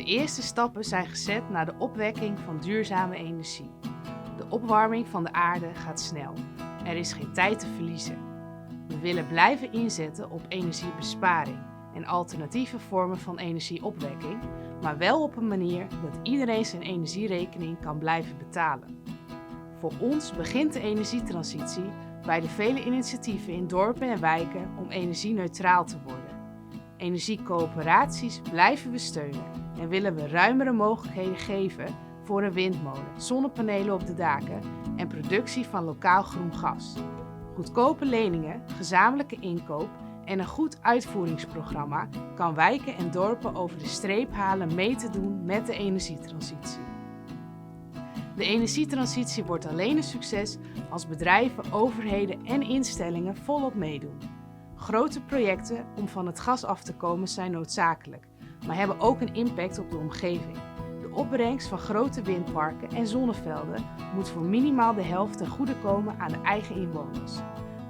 De eerste stappen zijn gezet naar de opwekking van duurzame energie. De opwarming van de aarde gaat snel. Er is geen tijd te verliezen. We willen blijven inzetten op energiebesparing en alternatieve vormen van energieopwekking, maar wel op een manier dat iedereen zijn energierekening kan blijven betalen. Voor ons begint de energietransitie bij de vele initiatieven in dorpen en wijken om energie-neutraal te worden. Energiecoöperaties blijven we steunen en willen we ruimere mogelijkheden geven voor een windmolen, zonnepanelen op de daken en productie van lokaal groen gas. Goedkope leningen, gezamenlijke inkoop en een goed uitvoeringsprogramma kan wijken en dorpen over de streep halen mee te doen met de energietransitie. De energietransitie wordt alleen een succes als bedrijven, overheden en instellingen volop meedoen. Grote projecten om van het gas af te komen zijn noodzakelijk, maar hebben ook een impact op de omgeving. De opbrengst van grote windparken en zonnevelden moet voor minimaal de helft ten goede komen aan de eigen inwoners.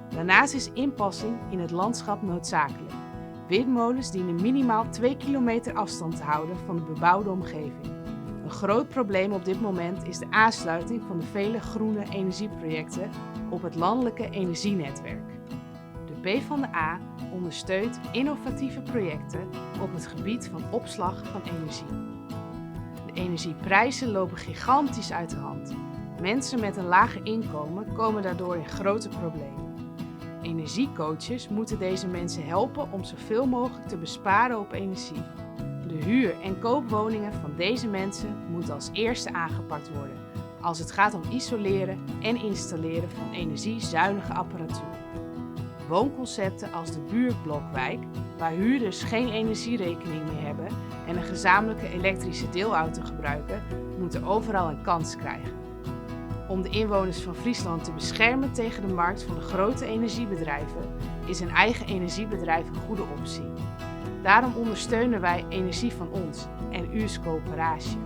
Daarnaast is inpassing in het landschap noodzakelijk. Windmolens dienen minimaal 2 kilometer afstand te houden van de bebouwde omgeving. Een groot probleem op dit moment is de aansluiting van de vele groene energieprojecten op het landelijke energienetwerk. De PvdA ondersteunt innovatieve projecten op het gebied van opslag van energie. De energieprijzen lopen gigantisch uit de hand. Mensen met een lager inkomen komen daardoor in grote problemen. Energiecoaches moeten deze mensen helpen om zoveel mogelijk te besparen op energie. De huur- en koopwoningen van deze mensen moeten als eerste aangepakt worden, als het gaat om isoleren en installeren van energiezuinige apparatuur. Woonconcepten als de buurtblokwijk, waar huurders geen energierekening meer hebben en een gezamenlijke elektrische deelauto gebruiken, moeten overal een kans krijgen. Om de inwoners van Friesland te beschermen tegen de markt van de grote energiebedrijven is een eigen energiebedrijf een goede optie. Daarom ondersteunen wij Energie van Ons en US Coöperatie.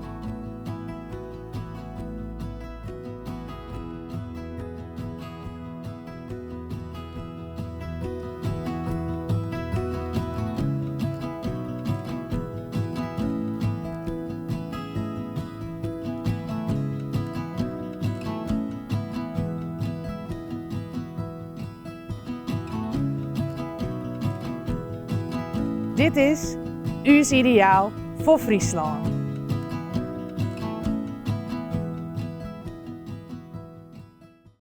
Dit is US Ideaal voor Friesland.